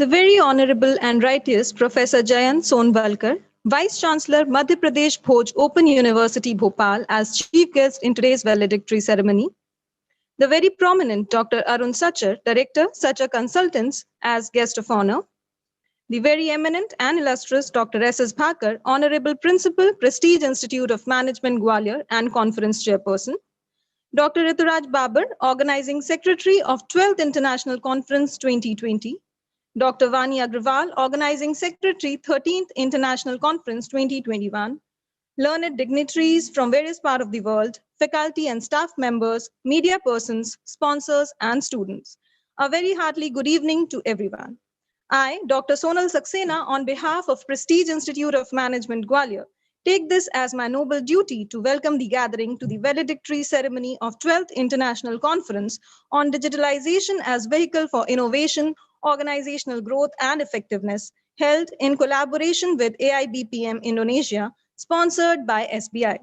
The Very Honorable and Righteous Professor Jayant Sonvalkar, Vice Chancellor, Madhya Pradesh Bhoj Open University, Bhopal, as Chief Guest in today's valedictory ceremony. The very prominent Dr. Arun Sachar, Director, Sachar Consultants, as Guest of Honor. The very eminent and illustrious Dr. S.S. Bhakar, Honorable Principal, Prestige Institute of Management, Gwalior, and Conference Chairperson. Dr. Rituraj Babar, Organizing Secretary of 12th International Conference 2020. Dr. Vani Agrawal, Organizing Secretary, 13th International Conference 2021. Learned dignitaries from various parts of the world, faculty and staff members, media persons, sponsors, and students. A very heartily good evening to everyone. I, Dr. Sonal Saxena, on behalf of Prestige Institute of Management, Gwalior, take this as my noble duty to welcome the gathering to the valedictory ceremony of 12th International Conference on Digitalization as Vehicle for Innovation, Organizational Growth and Effectiveness, held in collaboration with AIBPM Indonesia, sponsored by SBI.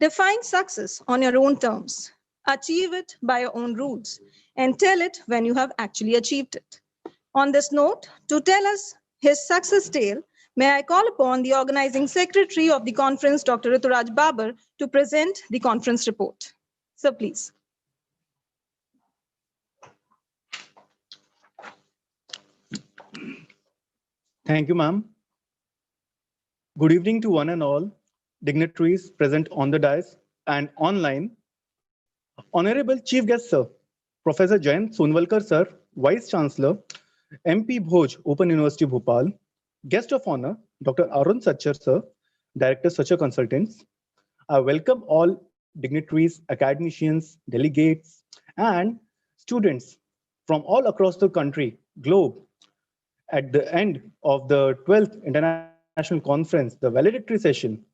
Define success on your own terms, achieve it by your own rules, and tell it when you have actually achieved it. On this note, to tell us his success tale, may I call upon the Organizing Secretary of the conference, Dr. Rituraj Babar, to present the conference report. Sir, please. Thank you, ma'am. Good evening to one and all dignitaries present on the dais and online. Honorable Chief Guest, Sir, Professor Jayant Sonvalkar, Sir, Vice Chancellor, MP Bhoj, Open University, Bhopal. Guest of Honor, Dr. Arun Sachar, Sir, Director, Sachar Consultants. I welcome all dignitaries, academicians, delegates, and students from all across the country, globe, at the end of the 12th International Conference, the valedictory session.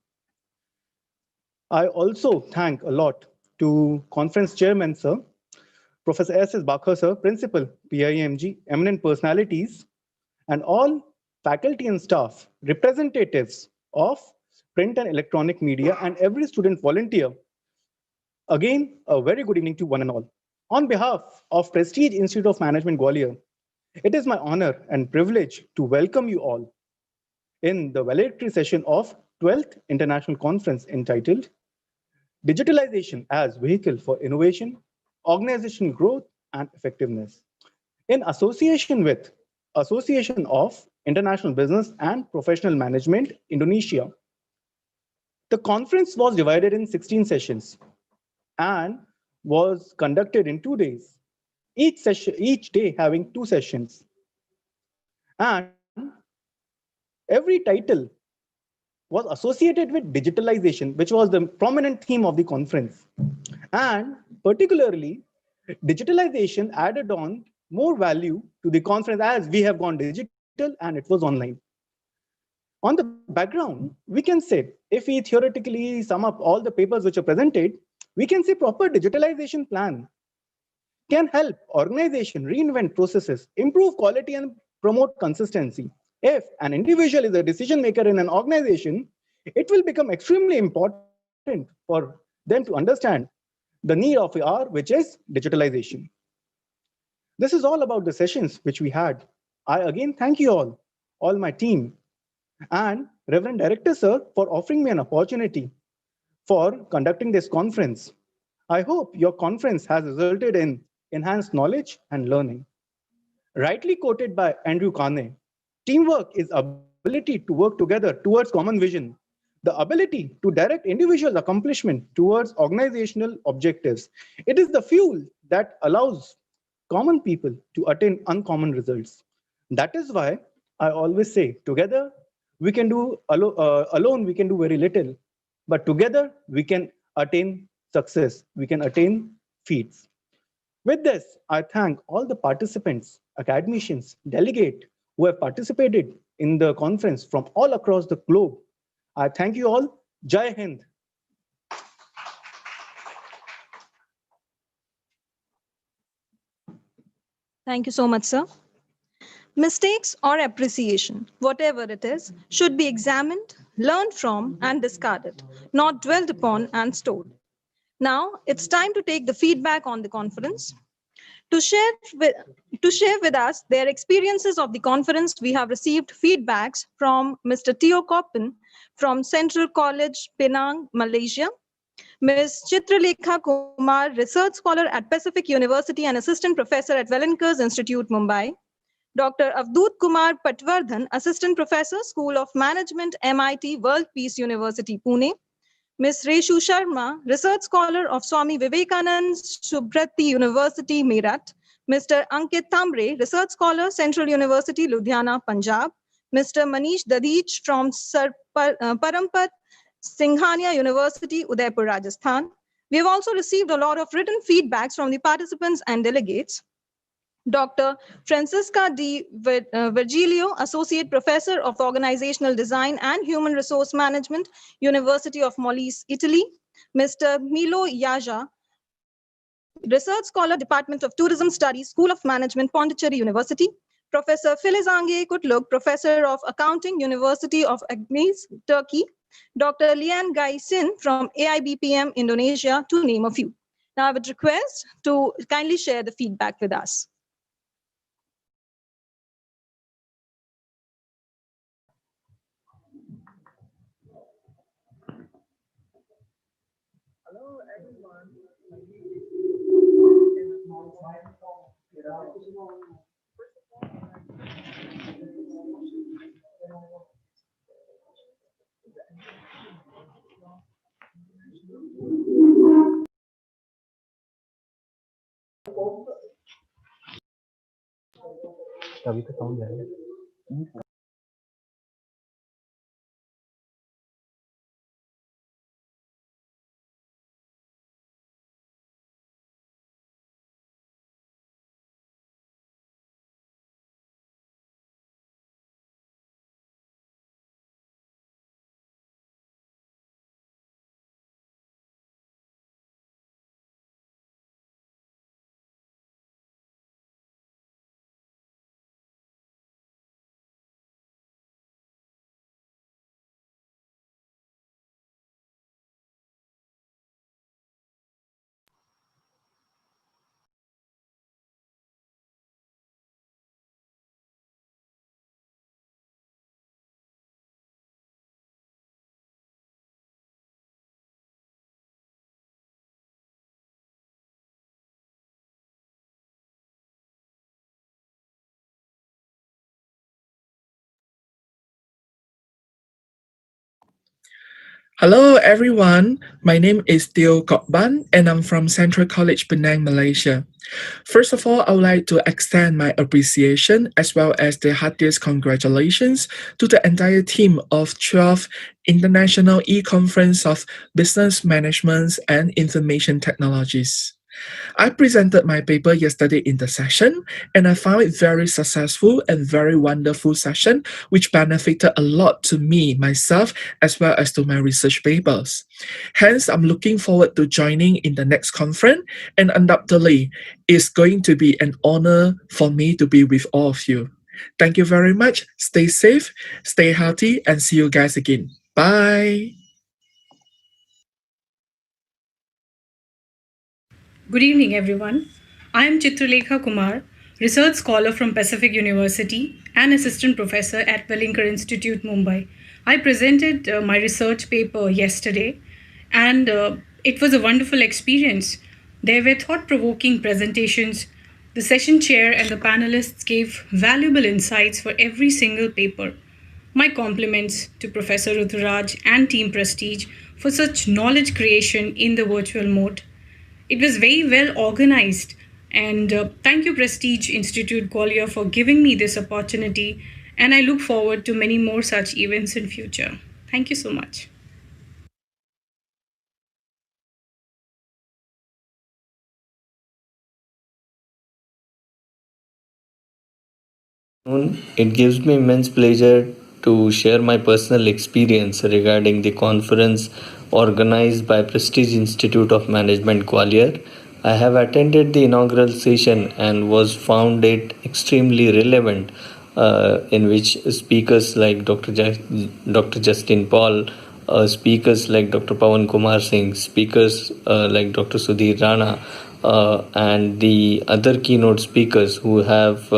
I also thank a lot to Conference Chairman, Sir, Professor S.S. Bhakar, Sir, Principal, PIMG, eminent personalities, and all faculty and staff, representatives of print and electronic media, and every student volunteer. Again, a very good evening to one and all. On behalf of Prestige Institute of Management, Gwalior, it is my honor and privilege to welcome you all in the valedictory session of 12th International Conference entitled Digitalization as Vehicle for Innovation, Organizational Growth and Effectiveness, in association with Association of International Business and Professional Management, Indonesia. The conference was divided in 16 sessions and was conducted in 2 days. Each day having 2 sessions. And every title was associated with digitalization, which was the prominent theme of the conference. And particularly, digitalization added on more value to the conference as we have gone digital and it was online. On the background, we can say, if we theoretically sum up all the papers which are presented, we can say proper digitalization plan can help organization reinvent processes, improve quality and promote consistency. If an individual is a decision maker in an organization, it will become extremely important for them to understand the need of the hour, which is digitalization. This is all about the sessions which we had. I again thank you all my team, and Reverend Director, Sir, for offering me an opportunity for conducting this conference. I hope your conference has resulted in enhanced knowledge and learning. Rightly quoted by Andrew Carnegie, teamwork is ability to work together towards common vision, the ability to direct individual accomplishment towards organizational objectives. It is the fuel that allows common people to attain uncommon results. That is why I always say, together we can do, alone we can do very little, but together we can attain success, we can attain feats. With this, I thank all the participants, academicians, delegates who have participated in the conference from all across the globe. I thank you all. Jai Hind. Thank you so much, sir. Mistakes or appreciation, whatever it is, should be examined, learned from, and discarded, not dwelt upon and stored. Now, it's time to take the feedback on the conference. To share, with, to share with us their experiences of the conference, we have received feedbacks from Mr. Teo Koppen from Central College, Penang, Malaysia, Ms. Chitralekha Kumar, Research Scholar at Pacific University and Assistant Professor at Wellinkers Institute, Mumbai, Dr. Avdut Kumar Patwardhan, Assistant Professor, School of Management, MIT World Peace University, Pune, Ms. Reshu Sharma, Research Scholar of Swami Vivekanand Subhrati University, Meerut, Mr. Ankit Tambre, Research Scholar, Central University, Ludhiana, Punjab, Mr. Manish Dadich from Parampat Singhania University, Udaipur, Rajasthan. We have also received a lot of written feedbacks from the participants and delegates. Dr. Francisca D. Virgilio, Associate Professor of Organizational Design and Human Resource Management, University of Molise, Italy. Mr. Milo Yaja, Research Scholar, Department of Tourism Studies, School of Management, Pondicherry University. Professor Filizange Kutluk, Professor of Accounting, University of Agnes, Turkey. Dr. Lian Gai Sin from AIBPM, Indonesia, to name a few. Now, I would request to kindly share the feedback with us. Hello everyone. अभी तो sound जाएगा। Hello everyone, my name is Teo Kokban and I'm from Central College Penang, Malaysia. First of all, I would like to extend my appreciation as well as the heartiest congratulations to the entire team of 12th International E-Conference of Business Management and Information Technologies. I presented my paper yesterday in the session and I found it very successful and very wonderful session which benefited a lot to me, myself, as well as to my research papers. Hence, I'm looking forward to joining in the next conference and undoubtedly it's going to be an honor for me to be with all of you. Thank you very much. Stay safe, stay healthy, and see you guys again. Bye. Good evening, everyone. I am Chitralekha Kumar, Research Scholar from Pacific University and Assistant Professor at Wellinkers Institute, Mumbai. I presented my research paper yesterday and it was a wonderful experience. There were thought-provoking presentations. The session chair and the panelists gave valuable insights for every single paper. My compliments to Professor Ruturaj and Team Prestige for such knowledge creation in the virtual mode. It was very well organized, and thank you, Prestige Institute Gwalior, for giving me this opportunity. And I look forward to many more such events in future. Thank you so much. It gives me immense pleasure to share my personal experience regarding the conference organized by Prestige Institute of Management Gwalior. I have attended the inaugural session and was found it extremely relevant, in which speakers like Dr. Justin Paul speakers like Dr. Pawan Kumar Singh, speakers like Dr. Sudhir Rana, and the other keynote speakers who have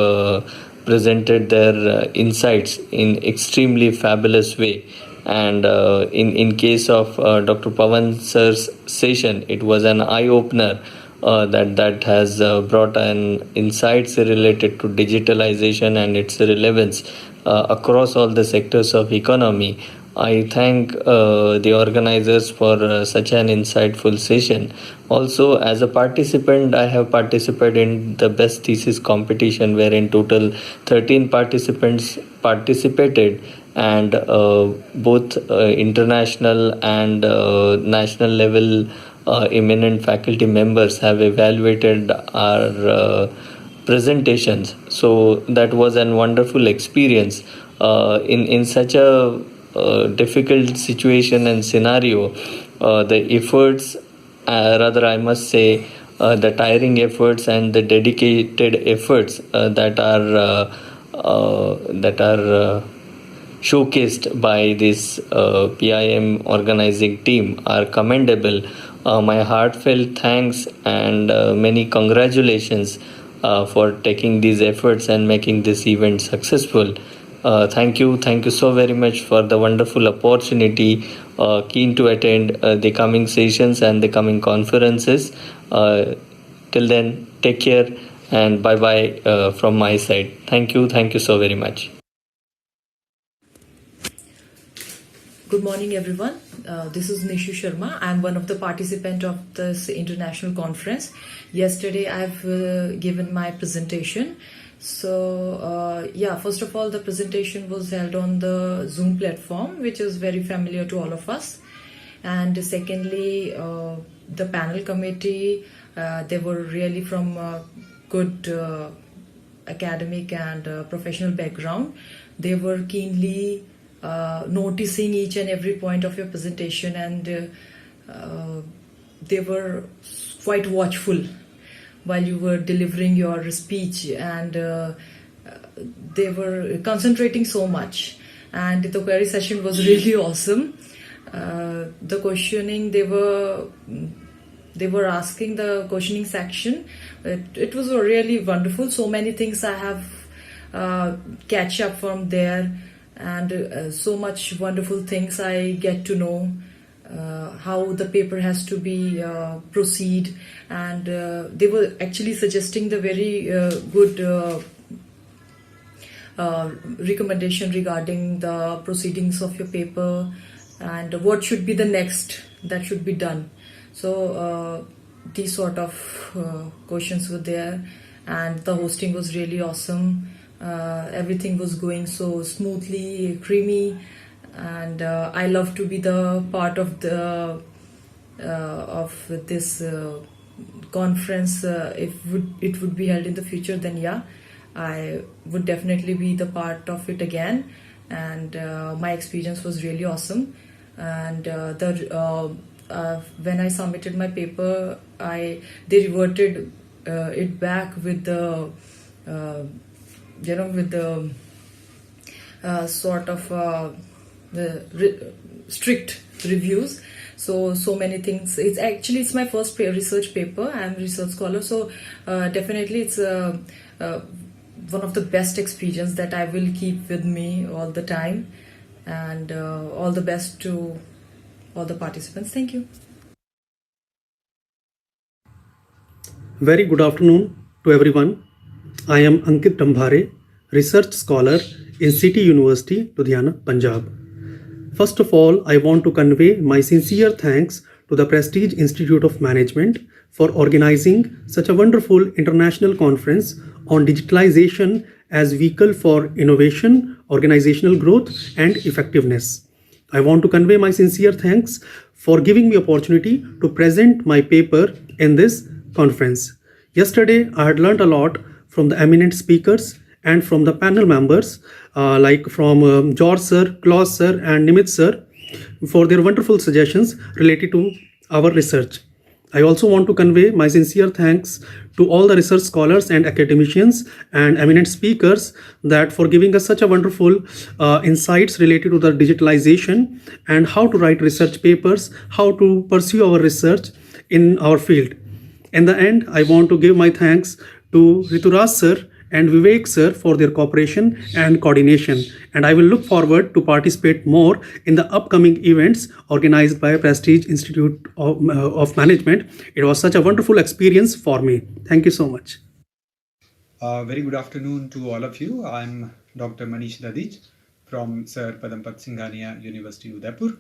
presented their insights in extremely fabulous way. And in case of Dr. Pawan sir's session, it was an eye opener that has brought an insights related to digitalization and its relevance across all the sectors of economy. I thank the organizers for such an insightful session. Also, as a participant, I have participated in the best thesis competition, where in total 13 participants participated, and both international and national level eminent faculty members have evaluated our presentations. So that was a wonderful experience in such a difficult situation and scenario. The efforts, rather I must say, the tiring efforts and the dedicated efforts that are showcased by this PIM organizing team are commendable. My heartfelt thanks and many congratulations for taking these efforts and making this event successful. Thank you so very much for the wonderful opportunity. Keen to attend the coming sessions and the coming conferences. Till then, take care and bye bye from my side. Thank you so very much. Good morning, everyone. This is Nishi Sharma. I'm one of the participants of this international conference. Yesterday, I've given my presentation. So, first of all, the presentation was held on the Zoom platform, which is very familiar to all of us. And secondly, the panel committee, they were really from good academic and professional background. They were keenly noticing each and every point of your presentation, and they were quite watchful while you were delivering your speech, and they were concentrating so much, and the query session was really awesome. The questioning, they were asking the questioning section, it was really wonderful. So many things I have catch up from there, and so much wonderful things I get to know, how the paper has to be proceed, and they were actually suggesting the very good recommendation regarding the proceedings of your paper and what should be the next that should be done. So these sort of questions were there, and the hosting was really awesome. Everything was going so smoothly, creamy, and I love to be the part of the of this conference. If it would be held in the future, then yeah, I would definitely be the part of it again. And my experience was really awesome. And when I submitted my paper, they reverted it back with the with the sort of strict reviews. So many things. It's my first research paper. I'm a research scholar, so definitely it's one of the best experience that I will keep with me all the time. And all the best to all the participants. Thank you. Very good afternoon to everyone. I am Ankit Tambhare, research scholar in City University, Ludhiana, Punjab. First of all, I want to convey my sincere thanks to the Prestige Institute of Management for organizing such a wonderful international conference on digitalization as vehicle for innovation, organizational growth, and effectiveness. I want to convey my sincere thanks for giving me opportunity to present my paper in this conference. Yesterday, I had learned a lot from the eminent speakers and from the panel members, like from George sir, Klaus sir, and Nimit sir, for their wonderful suggestions related to our research. I also want to convey my sincere thanks to all the research scholars and academicians and eminent speakers that for giving us such a wonderful insights related to the digitalization and how to write research papers, how to pursue our research in our field. In the end, I want to give my thanks to Rituraj sir and Vivek sir for their cooperation and coordination. And I will look forward to participate more in the upcoming events organized by Prestige Institute of Management. It was such a wonderful experience for me. Thank you so much. Very good afternoon to all of you. I'm Dr. Manish Dadich from Sir Padampat Singhania University, Udaipur.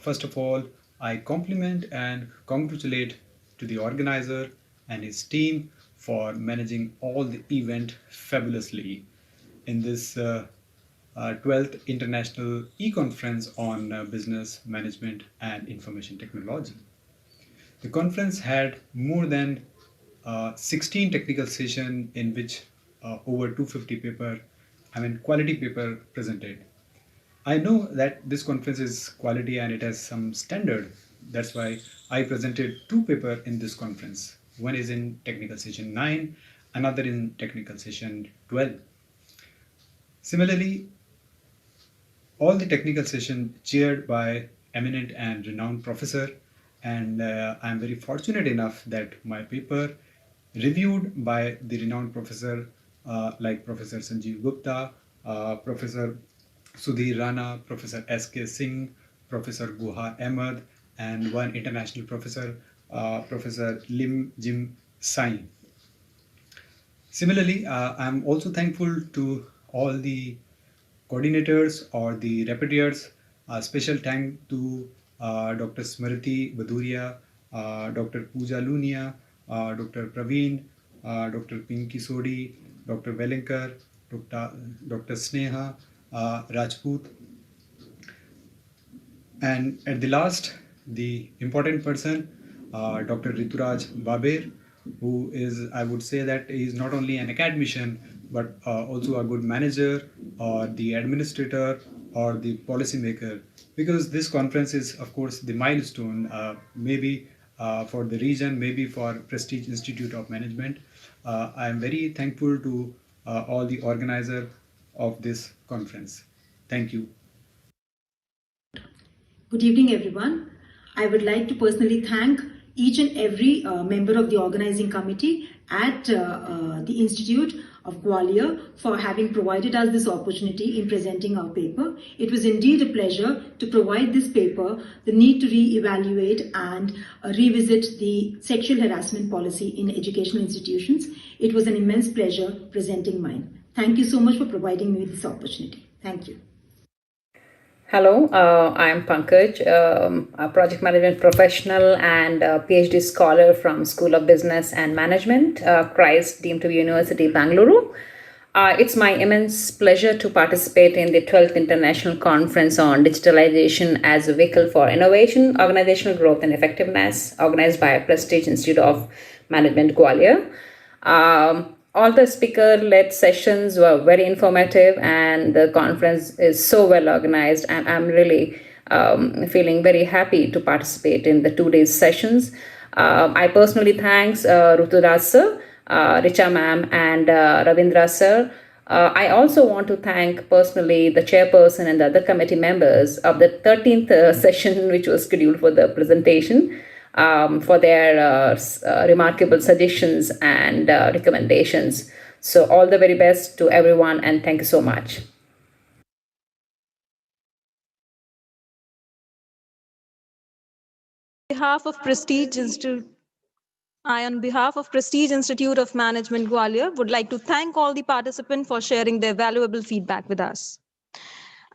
First of all, I compliment and congratulate to the organizer and his team for managing all the event fabulously in this 12th International E-Conference on Business Management and Information Technology. The conference had more than 16 technical sessions in which over 250 quality paper presented. I know that this conference is quality and it has some standard. That's why I presented 2 papers in this conference. One is in technical session 9, another in technical session 12. Similarly, all the technical sessions chaired by eminent and renowned professor, and I'm very fortunate enough that my paper reviewed by the renowned professor like Professor Sanjeev Gupta, Professor Sudhir Rana, Professor S.K. Singh, Professor Guha Ahmed, and one international professor, Professor Lim Jim Sai. Similarly, I'm also thankful to all the coordinators or the repetitors. Special thank to Dr. Smriti Baduria, Dr. Pooja Lunia, Dr. Praveen, Dr. Pinky Sodi, Dr. Velinkar, Dr. Sneha Rajput. And at the last, the important person, Dr. Rituraj Baber, who is, I would say that he is not only an academician, but also a good manager or the administrator or the policymaker. Because this conference is, of course, the milestone, maybe for the region, maybe for Prestige Institute of Management. I am very thankful to all the organizers of this conference. Thank you. Good evening, everyone. I would like to personally thank each and every member of the organizing committee at the Institute of Gwalior for having provided us this opportunity in presenting our paper. It was indeed a pleasure to provide this paper, the need to re-evaluate and revisit the sexual harassment policy in educational institutions. It was an immense pleasure presenting mine. Thank you so much for providing me with this opportunity. Thank you. Hello, I'm Pankaj, a project management professional and a PhD scholar from School of Business and Management, Christ Deemed to be University, Bangalore. It's my immense pleasure to participate in the 12th International Conference on Digitalization as a Vehicle for Innovation, Organizational Growth and Effectiveness, organized by Prestige Institute of Management, Gwalior. All the speaker-led sessions were very informative and the conference is so well organized, and I'm really feeling very happy to participate in the 2 days sessions. I personally thanks Ruturaj sir, Richa ma'am and Ravindra sir. I also want to thank personally the chairperson and the other committee members of the 13th session which was scheduled for the presentation. For their remarkable suggestions and recommendations. So all the very best to everyone and thank you so much. On behalf of Prestige Institute of Management Gwalior, would like to thank all the participants for sharing their valuable feedback with us.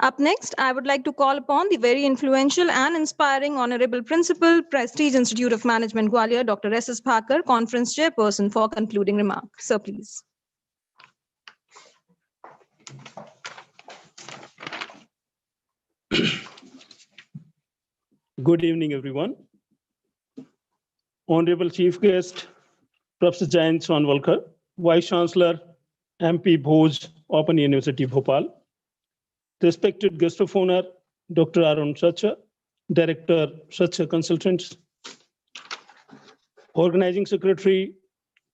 Up next, I would like to call upon the very influential and inspiring Honorable Principal, Prestige Institute of Management Gwalior, Dr. S.S. Bhaker, Conference Chairperson, for concluding remarks. Sir, please. Good evening, everyone. Honorable Chief Guest, Professor Jayant Sonvalkar, Vice Chancellor, MP Bhoj, Open University, Bhopal. Respected guest of honor, Dr. Arun Sacha, Director, Sacha Consultants. Organizing Secretary,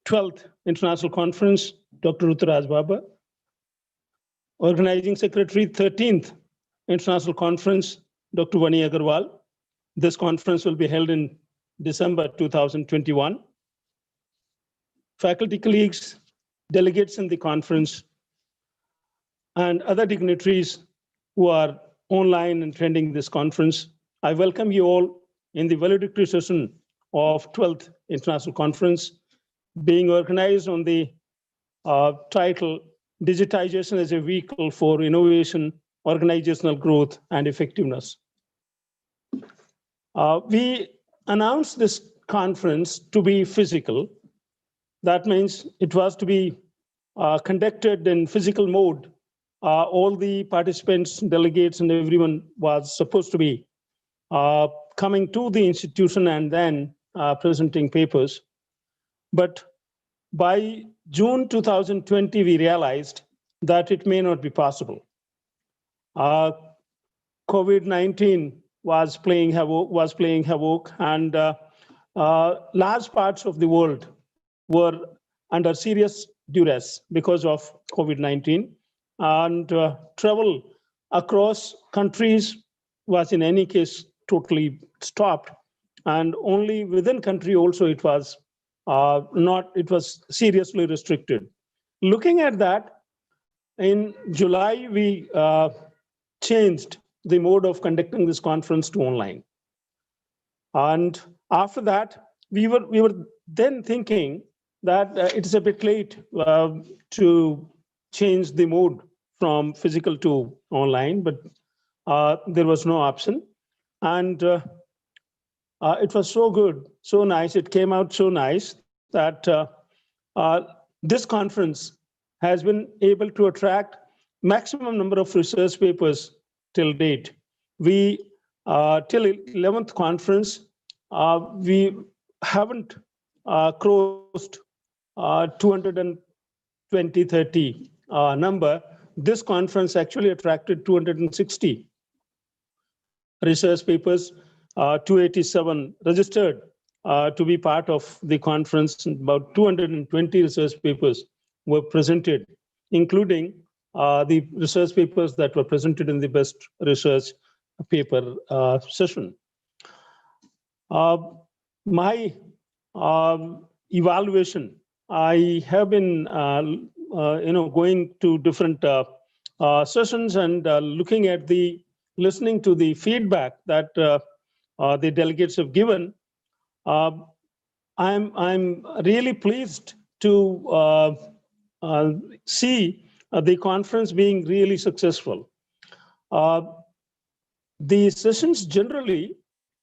12th International Conference, Dr. Ruturaj Baba. Organizing Secretary, 13th International Conference, Dr. Vani Agarwal. This conference will be held in December 2021. Faculty colleagues, delegates in the conference, and other dignitaries who are online and attending this conference, I welcome you all in the valedictory session of 12th International Conference, being organized on the title, Digitization as a Vehicle for Innovation, Organizational Growth, and Effectiveness. We announced this conference to be physical. That means it was to be conducted in physical mode. All the participants, delegates, and everyone was supposed to be coming to the institution and then presenting papers. But by June 2020, we realized that it may not be possible. COVID-19 was playing havoc, and large parts of the world were under serious duress because of COVID-19, and travel across countries was in any case totally stopped, and only within country also it was seriously restricted. Looking at that, in July we changed the mode of conducting this conference to online, and after that we were then thinking that it's a bit late to change the mode from physical to online, but there was no option. And it was so good, so nice, it came out so nice that this conference has been able to attract maximum number of research papers till date. We, till 11th conference, we haven't crossed 220, 30 number. This conference actually attracted 260 research papers, 287 registered to be part of the conference. About 220 research papers were presented, including the research papers that were presented in the best research paper session. My evaluation, I have been going to different sessions and looking at listening to the feedback that the delegates have given. I'm really pleased to see the conference being really successful. The sessions generally,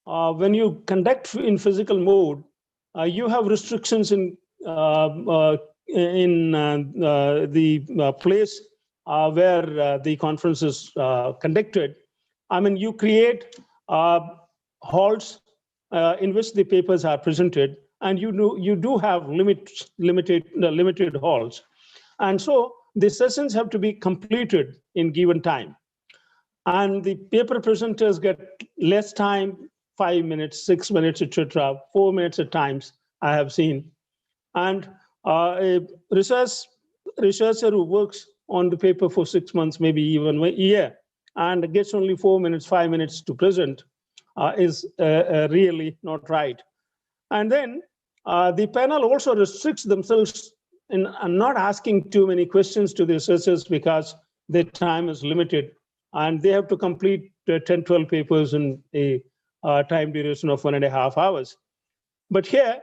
when you conduct in physical mode, you have restrictions in the place where the conference is conducted. I mean, you create halls in which the papers are presented, and you do have limited halls, and so the sessions have to be completed in given time, and the paper presenters get less time, 5 minutes, 6 minutes, etc., 4 minutes at times I have seen. And a researcher who works on the paper for 6 months, maybe even a year, and gets only 4 minutes, 5 minutes to present is really not right. And then the panel also restricts themselves in not asking too many questions to the researchers because their time is limited, and they have to complete 10, 12 papers in a time duration of 1.5 hours. But here,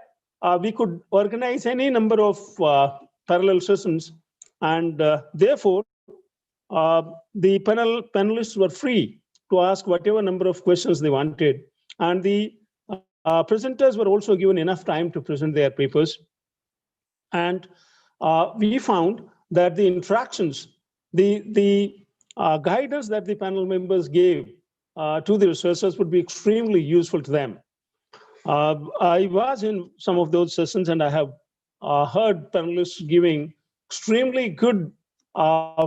we could organize any number of parallel sessions, and therefore, the panelists were free to ask whatever number of questions they wanted, and the presenters were also given enough time to present their papers. And we found that the interactions, the guidance that the panel members gave to the researchers would be extremely useful to them. I was in some of those sessions, and I have heard panelists giving extremely good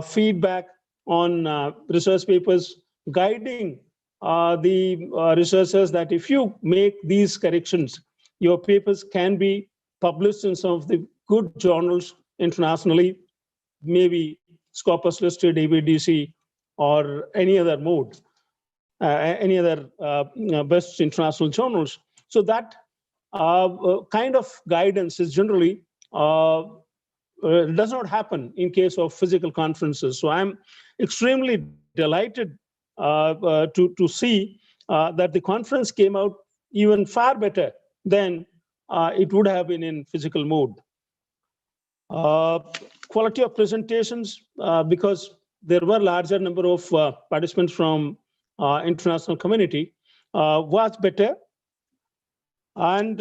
feedback on research papers, guiding the researchers that if you make these corrections, your papers can be published in some of the good journals internationally, maybe Scopus listed, ABDC, or any other mode, any other best international journals. So that kind of guidance is generally does not happen in case of physical conferences. So I'm extremely delighted to see that the conference came out even far better than it would have been in physical mode. Quality of presentations, because there were larger number of participants from international community, was better. And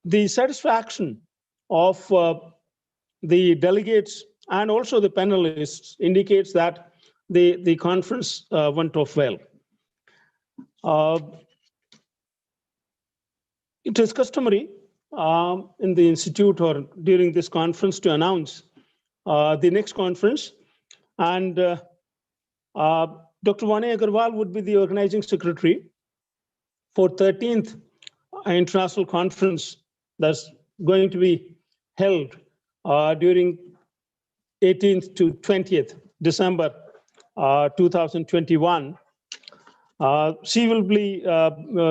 the satisfaction of the delegates and also the panelists indicates that the conference went off well. It is customary in the institute or during this conference to announce the next conference, and Dr. Vane Agarwal would be the organizing secretary for 13th international conference that's going to be held during 18th to 20th December 2021. She will be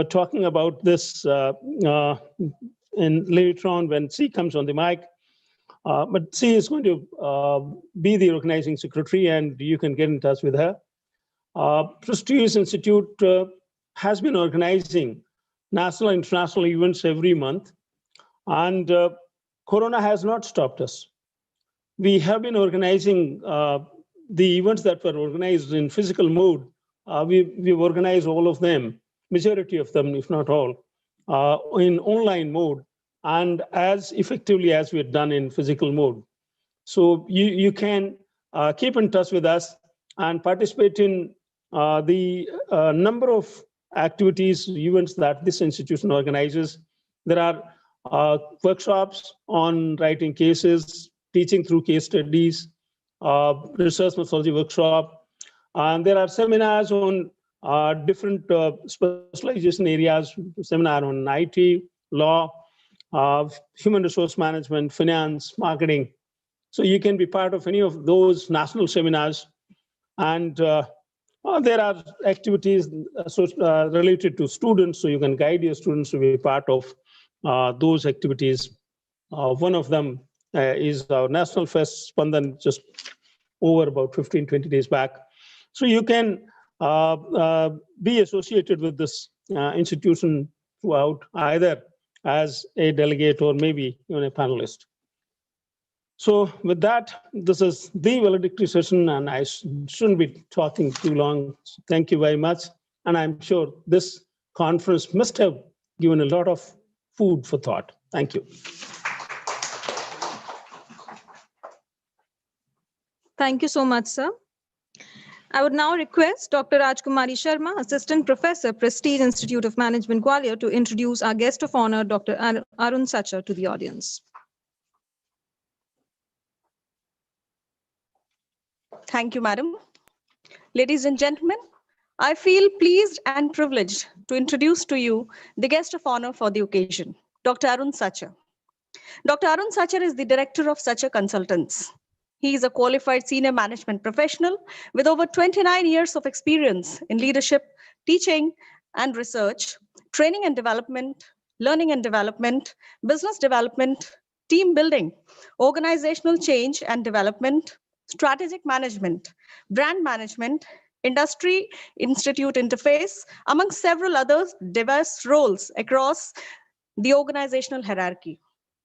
talking about this in later on when she comes on the mic. But she is going to be the organizing secretary, and you can get in touch with her. Prestigious Institute has been organizing national and international events every month, and Corona has not stopped us. We have been organizing the events that were organized in physical mode. We've organized all of them, majority of them, if not all, in online mode and as effectively as we had done in physical mode. So you can keep in touch with us and participate in the number of activities, events that this institution organizes. There are workshops on writing cases, teaching through case studies, research methodology workshop, and there are seminars on different specialization areas, seminar on IT, law, human resource management, finance, marketing. So you can be part of any of those national seminars. And there are activities related to students, so you can guide your students to be part of those activities. One of them is our National Fest Spandan, just over about 15-20 days back. So you can be associated with this institution throughout, either as a delegate or maybe even a panelist. So with that, this is the valedictory session, and I shouldn't be talking too long. So thank you very much. And I'm sure this conference must have given a lot of food for thought. Thank you. Thank you so much, sir. I would now request Dr. Rajkumari Sharma, Assistant Professor, Prestige Institute of Management, Gwalior, to introduce our guest of honor, Dr. Arun Sacha, to the audience. Thank you, madam. Ladies and gentlemen, I feel pleased and privileged to introduce to you the guest of honor for the occasion, Dr. Arun Sacha. Dr. Arun Sacha is the director of Sacha Consultants. He is a qualified senior management professional with over 29 years of experience in leadership, teaching and research, training and development, learning and development, business development, team building, organizational change and development, strategic management, brand management, industry institute interface, among several other diverse roles across the organizational hierarchy.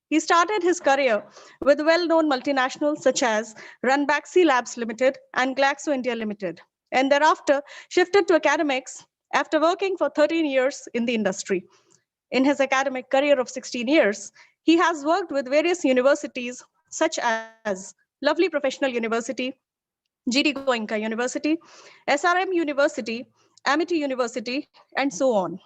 He started his career with well-known multinationals such as Ranbaxy Labs Limited and Glaxo India Limited, and thereafter shifted to academics after working for 13 years in the industry. In his academic career of 16 years, he has worked with various universities such as Lovely Professional University, GD Goenka University, SRM University, Amity University, and so on,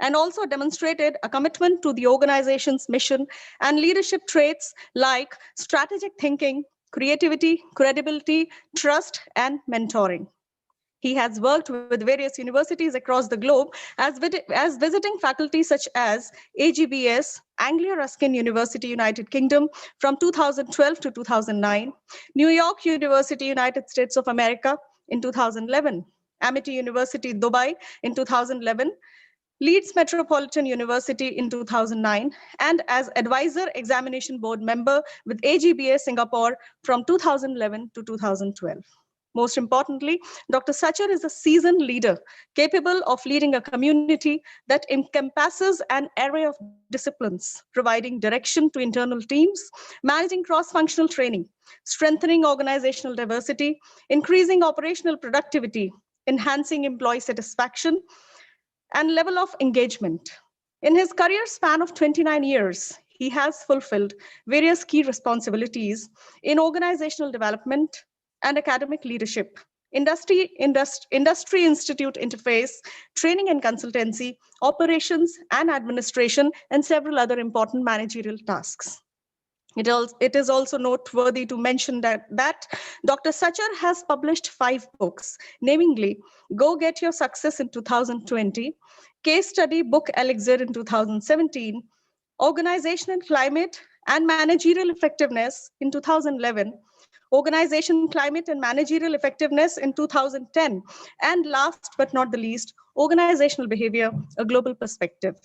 and also demonstrated a commitment to the organization's mission and leadership traits like strategic thinking, creativity, credibility, trust, and mentoring. He has worked with various universities across the globe as visiting faculty such as AGBS, Anglia-Ruskin University, United Kingdom from 2012 to 2009, New York University, United States of America in 2011, Amity University, Dubai in 2011, Leeds Metropolitan University in 2009, and as advisor examination board member with AGBA Singapore from 2011 to 2012. Most importantly, Dr. Sachar is a seasoned leader capable of leading a community that encompasses an array of disciplines, providing direction to internal teams, managing cross-functional training, strengthening organizational diversity, increasing operational productivity, enhancing employee satisfaction, and level of engagement. In his career span of 29 years, he has fulfilled various key responsibilities in organizational development and academic leadership, industry institute interface, training and consultancy, operations and administration, and several other important managerial tasks. It is also noteworthy to mention that Dr. Sachar has published 5 books, namely Go Get Your Success in 2020, Case Study Book Elixir in 2017, Organizational Climate and Managerial Effectiveness in 2011, Organization Climate and Managerial Effectiveness in 2010, and last but not the least, Organizational Behavior, a Global Perspective.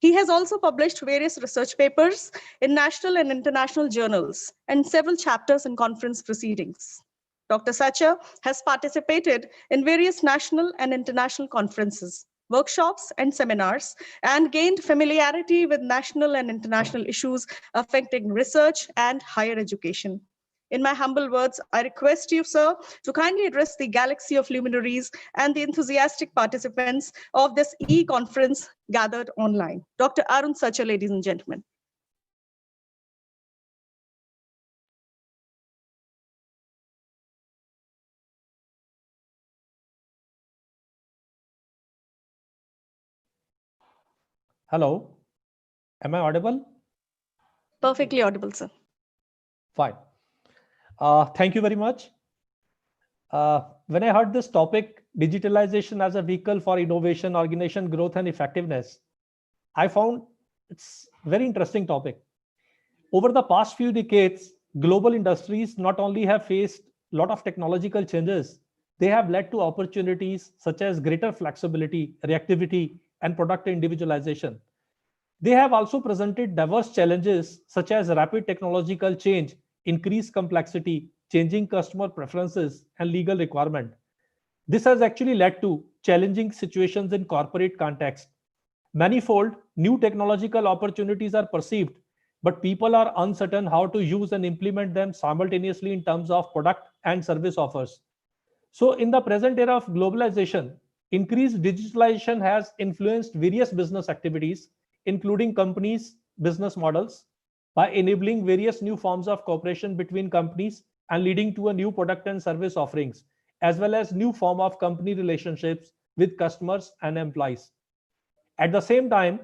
He has also published various research papers in national and international journals and several chapters in conference proceedings. Dr. Sachar has participated in various national and international conferences, workshops, and seminars, and gained familiarity with national and international issues affecting research and higher education. In my humble words, I request you, sir, to kindly address the galaxy of luminaries and the enthusiastic participants of this e-conference gathered online. Dr. Arun Sachar, ladies and gentlemen. Hello, am I audible? Perfectly audible, sir. Fine. Thank you very much. When I heard this topic, digitalization as a vehicle for innovation, organization, growth, and effectiveness, I found it's a very interesting topic. Over the past few decades, global industries not only have faced a lot of technological changes, they have led to opportunities such as greater flexibility, reactivity, and product individualization. They have also presented diverse challenges such as rapid technological change, increased complexity, changing customer preferences, and legal requirement. This has actually led to challenging situations in corporate context. Manifold new technological opportunities are perceived, but people are uncertain how to use and implement them simultaneously in terms of product and service offers. So in the present era of globalization, increased digitalization has influenced various business activities, including companies' business models, by enabling various new forms of cooperation between companies and leading to a new product and service offerings, as well as new form of company relationships with customers and employees. At the same time,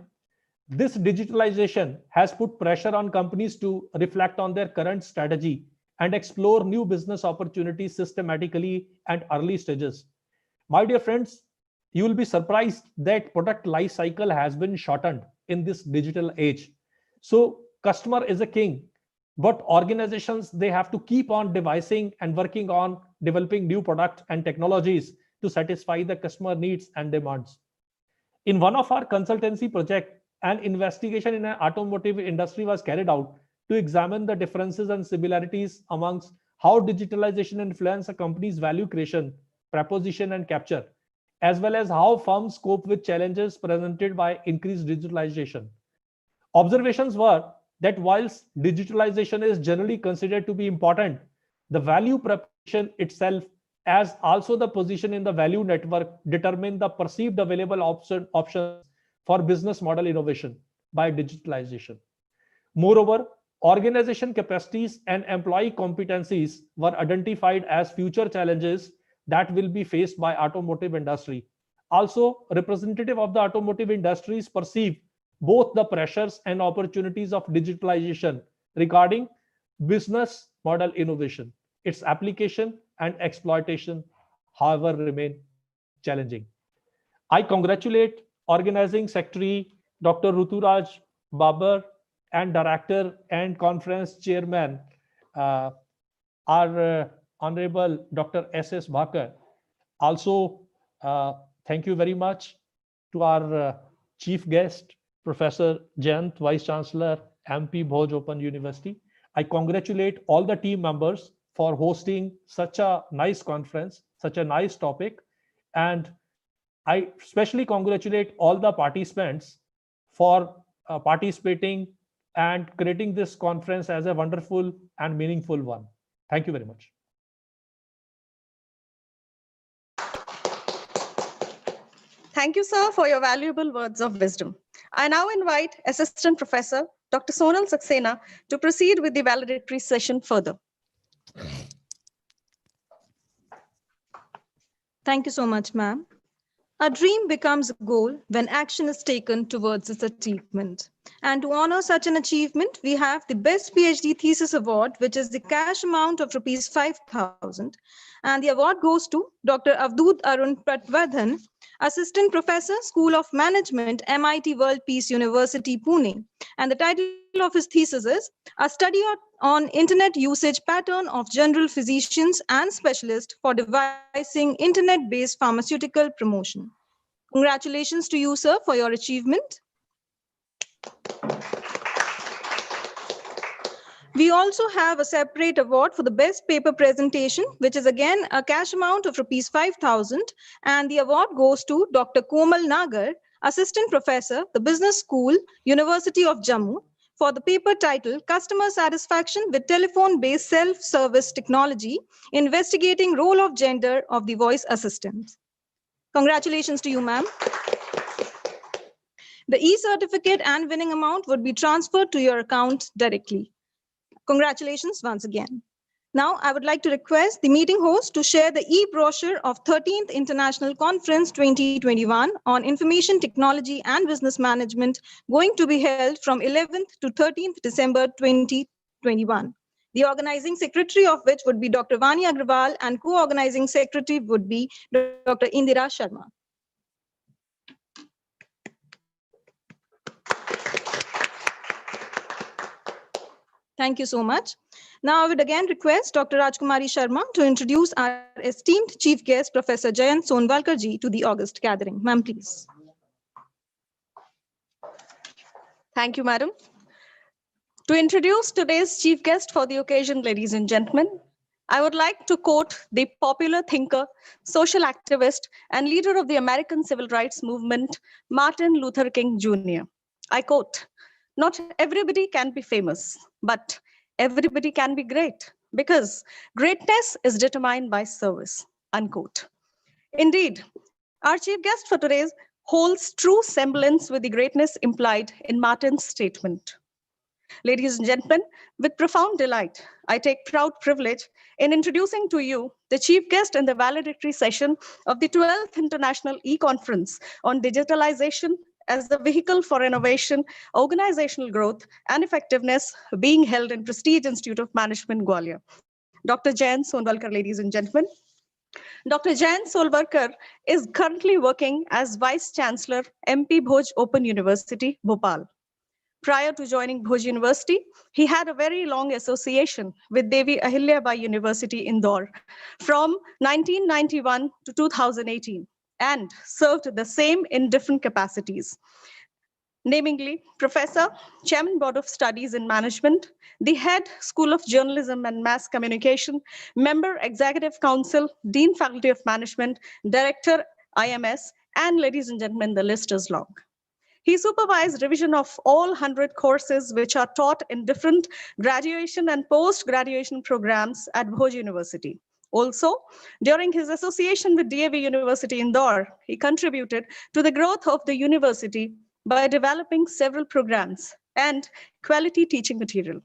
this digitalization has put pressure on companies to reflect on their current strategy and explore new business opportunities systematically at early stages. My dear friends, you will be surprised that product life cycle has been shortened in this digital age. So customer is a king, but organizations, they have to keep on devising and working on developing new products and technologies to satisfy the customer needs and demands. In one of our consultancy project, an investigation in an automotive industry was carried out to examine the differences and similarities amongst how digitalization influences a company's value creation, proposition, and capture, as well as how firms cope with challenges presented by increased digitalization. Observations were that whilst digitalization is generally considered to be important, the value proposition itself, as also the position in the value network, determine the perceived available options for business model innovation by digitalization. Moreover, organization capacities and employee competencies were identified as future challenges that will be faced by automotive industry. Also, representative of the automotive industries perceive both the pressures and opportunities of digitalization regarding business model innovation, its application and exploitation however, remain challenging. I congratulate Organizing Secretary Dr. Ruturaj Babar and Director and Conference Chairman, our Honorable Dr. S.S. Bhakar. Also, thank you very much to our chief guest, Professor Jayant, Vice Chancellor, MP Bhoj Open University. I congratulate all the team members for hosting such a nice conference, such a nice topic. And I especially congratulate all the participants for participating and creating this conference as a wonderful and meaningful one. Thank you very much. Thank you, sir, for your valuable words of wisdom. I now invite Assistant Professor Dr. Sonal Saxena to proceed with the valedictory session further. Thank you so much, ma'am. A dream becomes a goal when action is taken towards its achievement. And to honor such an achievement, we have the Best PhD Thesis Award, which is the cash amount of Rs 5,000. And the award goes to Dr. Avdut Arun Pratwardhan, Assistant Professor, School of Management, MIT World Peace University, Pune. And the title of his thesis is A Study on Internet Usage Pattern of General Physicians and Specialists for Devising Internet-Based Pharmaceutical Promotion. Congratulations to you, sir, for your achievement. We also have a separate award for the best paper presentation, which is again a cash amount of Rs 5,000. And the award goes to Dr. Komal Nagar, Assistant Professor, the Business School, University of Jammu, for the paper title, Customer Satisfaction with Telephone-Based Self-Service Technology, Investigating Role of Gender of the Voice Assistant. Congratulations to you, ma'am. The e-certificate and winning amount would be transferred to your account directly. Congratulations once again. Now, I would like to request the meeting host to share the e-brochure of 13th International Conference 2021 on Information Technology and Business Management, going to be held from 11th to 13th December 2021. The organizing secretary of which would be Dr. Vani Agrawal, and co-organizing secretary would be Dr. Indira Sharma. Thank you so much. Now I would again request Dr. Rajkumari Sharma to introduce our esteemed chief guest, Professor Jayant Sonvalkar ji, to the August gathering. Ma'am, please. Thank you, madam. To introduce today's chief guest for the occasion, ladies and gentlemen, I would like to quote the popular thinker, social activist, and leader of the American civil rights movement, Martin Luther King Jr. I quote, "Not everybody can be famous, but everybody can be great, because greatness is determined by service," unquote. Indeed, our chief guest for today holds true semblance with the greatness implied in Martin's statement. Ladies and gentlemen, with profound delight, I take proud privilege in introducing to you the chief guest in the valedictory session of the 12th International E-Conference on Digitalization as the Vehicle for Innovation, Organizational Growth, and Effectiveness, being held in Prestige Institute of Management, Gwalior. Dr. Jayant Sonvalkar, ladies and gentlemen. Dr. Jayant Sonvalkar is currently working as Vice Chancellor, MP Bhoj Open University, Bhopal. Prior to joining Bhoj University, he had a very long association with Devi Ahilyabai University, Indore, from 1991 to 2018, and served the same in different capacities, namely Professor, Chairman Board of Studies in Management, the Head School of Journalism and Mass Communication, Member Executive Council, Dean Faculty of Management, Director IMS, and ladies and gentlemen, the list is long. He supervised revision of all 100 courses which are taught in different graduation and post-graduation programs at Bhoj University. Also, during his association with DAV University Indore, he contributed to the growth of the university by developing several programs and quality teaching material.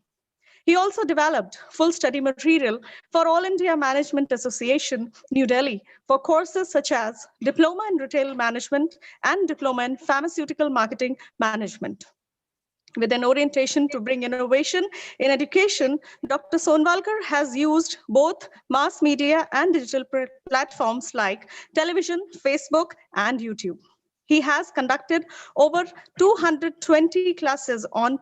He also developed full study material for All India Management Association, New Delhi, for courses such as Diploma in Retail Management and Diploma in Pharmaceutical Marketing Management. With an orientation to bring innovation in education, Dr. Sonwalkar has used both mass media and digital platforms like television, Facebook, and YouTube. He has conducted over 220 classes on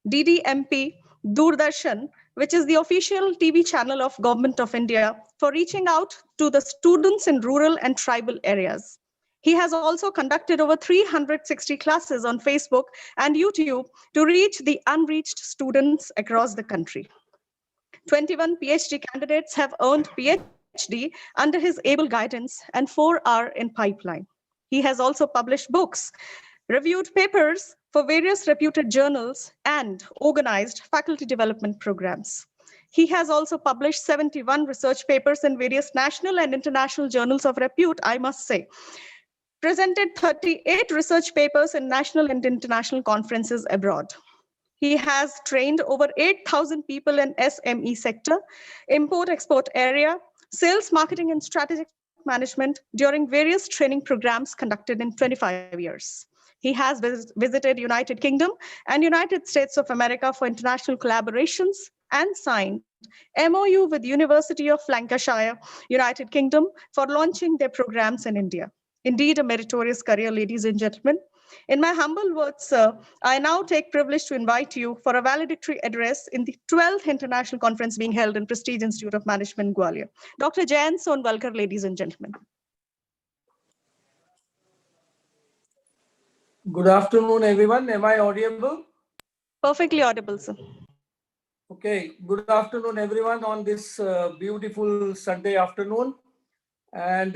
DDMP Doordarshan, which is the official TV channel of Government of India, for reaching out to the students in rural and tribal areas. He has also conducted over 360 classes on Facebook and YouTube to reach the unreached students across the country. 21 PhD candidates have earned PhD under his able guidance, and 4 are in pipeline. He has also published books, reviewed papers for various reputed journals, and organized faculty development programs. He has also published 71 research papers in various national and international journals of repute, I must say. Presented 38 research papers in national and international conferences abroad. He has trained over 8,000 people in SME sector, import-export area, sales, marketing, and strategic management during various training programs conducted in 25 years. He has visited United Kingdom and United States of America for international collaborations and signed MOU with University of Lancashire, United Kingdom for launching their programs in India. Indeed, a meritorious career, ladies and gentlemen. In my humble words, sir, I now take privilege to invite you for a valedictory address in the 12th International Conference being held in Prestige Institute of Management, Gwalior. Dr. Jayant Sonwalkar, ladies and gentlemen. Good afternoon, everyone. Am I audible? Perfectly audible, sir. Okay. Good afternoon, everyone, on this beautiful Sunday afternoon. And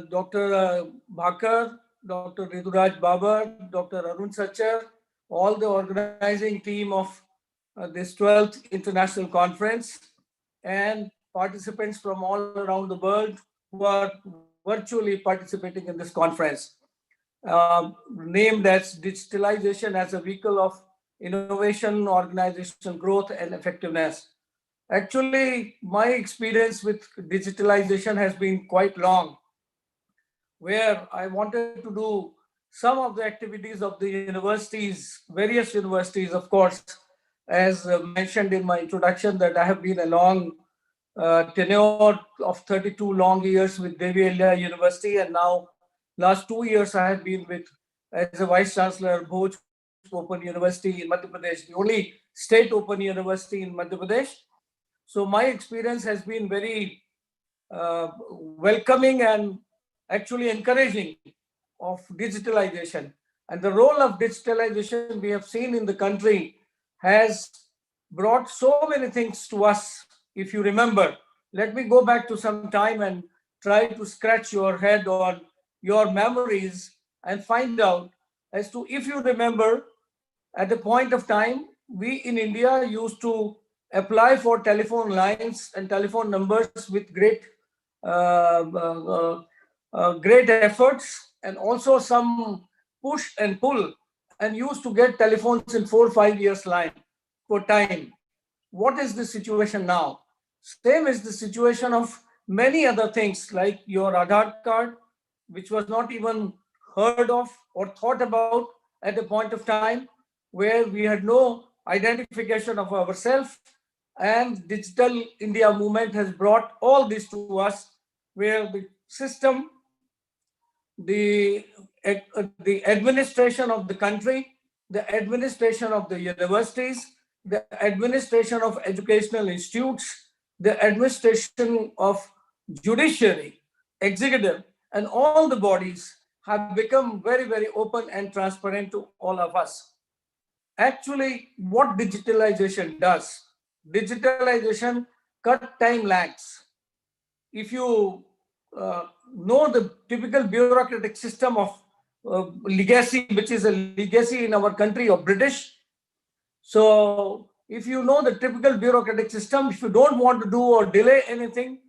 Dr. Bhakar, Dr. Riduraj Babar, Dr. Arun Sachar, all the organizing team of this 12th International Conference, and participants from all around the world who are virtually participating in this conference. Named as digitalization as a vehicle of innovation, organizational growth, and effectiveness. Actually, my experience with digitalization has been quite long, where I wanted to do some of the activities of the universities, various universities, of course, as mentioned in my introduction, that I have been a long tenure of 32 long years with Devi Ahilya University, and now last 2 years I have been with as a Vice Chancellor Bhoj Open University in Madhya Pradesh, the only state open university in Madhya Pradesh. So my experience has been very welcoming and actually encouraging of digitalization. And the role of digitalization we have seen in the country has brought so many things to us. If you remember, let me go back to some time and try to scratch your head on your memories and find out as to, if you remember, at a point of time, we in India used to apply for telephone lines and telephone numbers with great efforts, and also some push and pull, and used to get telephones in 4 or 5 years line for time. What is the situation now? Same is the situation of many other things like your Aadhaar card, which was not even heard of or thought about at a point of time, where we had no identification of ourselves, and Digital India movement has brought all this to us, where the system, the administration of the country, the administration of the universities, the administration of educational institutes, the administration of judiciary, executive, and all the bodies have become very, very open and transparent to all of us. Actually, what digitalization does, digitalization cut time lags. If you know the typical bureaucratic system of legacy, which is a legacy in our country of British. So if you know the typical bureaucratic system, if you don't want to do or delay anything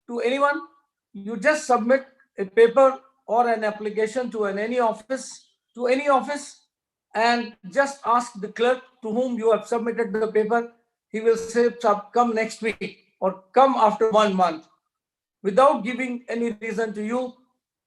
to anyone, you just submit a paper or an application to any office, and just ask the clerk to whom you have submitted the paper. He will say, come next week or come after 1 month, without giving any reason to you,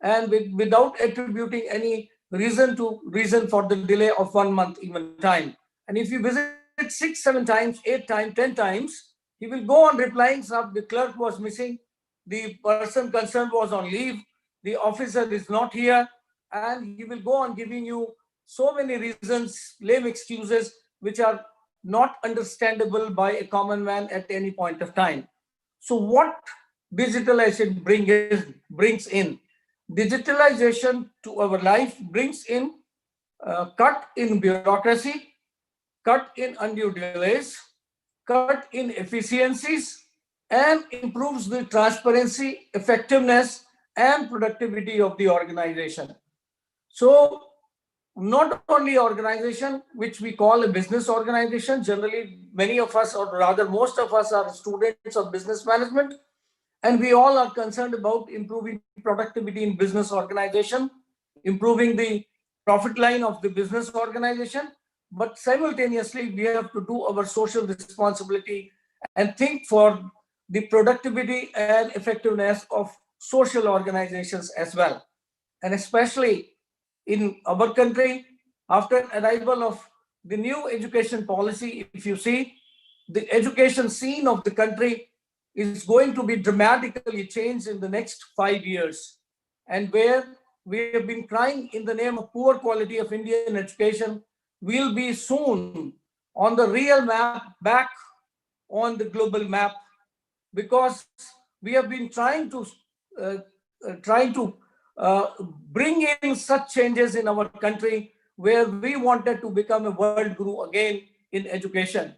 and without attributing any reason for the delay of 1 month even time. And if you visit 6, 7 times, 8 times, 10 times, he will go on replying, "Sir, the clerk was missing, the person concerned was on leave, the officer is not here," and he will go on giving you so many reasons, lame excuses, which are not understandable by a common man at any point of time. So what digitalization brings in? Digitalization to our life brings in cut in bureaucracy, cut in undue delays, cut in efficiencies, and improves the transparency, effectiveness, and productivity of the organization. So not only organization, which we call a business organization, generally many of us, or rather most of us, are students of business management, and we all are concerned about improving productivity in business organization, improving the profit line of the business organization. But simultaneously, we have to do our social responsibility and think for the productivity and effectiveness of social organizations as well. And especially in our country, after arrival of the new education policy, if you see, the education scene of the country is going to be dramatically changed in the next 5 years. And where we have been crying in the name of poor quality of Indian education, will be soon on the real map, back on the global map, because we have been uh, trying to bring in such changes in our country, where we wanted to become a world guru again in education.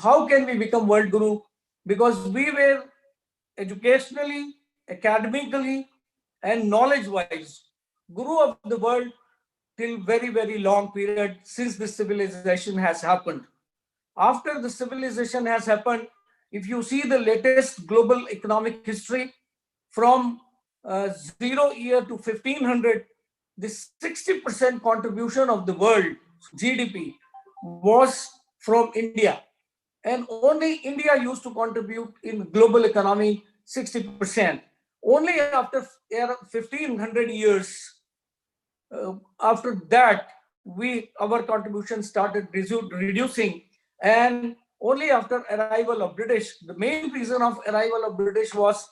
How can we become world guru? Because we were educationally, academically, and knowledge-wise guru of the world till very, very long period since the civilization has happened. After the civilization has happened, if you see the latest global economic history from 0 year to 1500, the 60% contribution of the world GDP was from India. And only India used to contribute in global economy 60%. Only after 1500 years, after that, our contribution started reducing. And only after arrival of British, the main reason of arrival of British was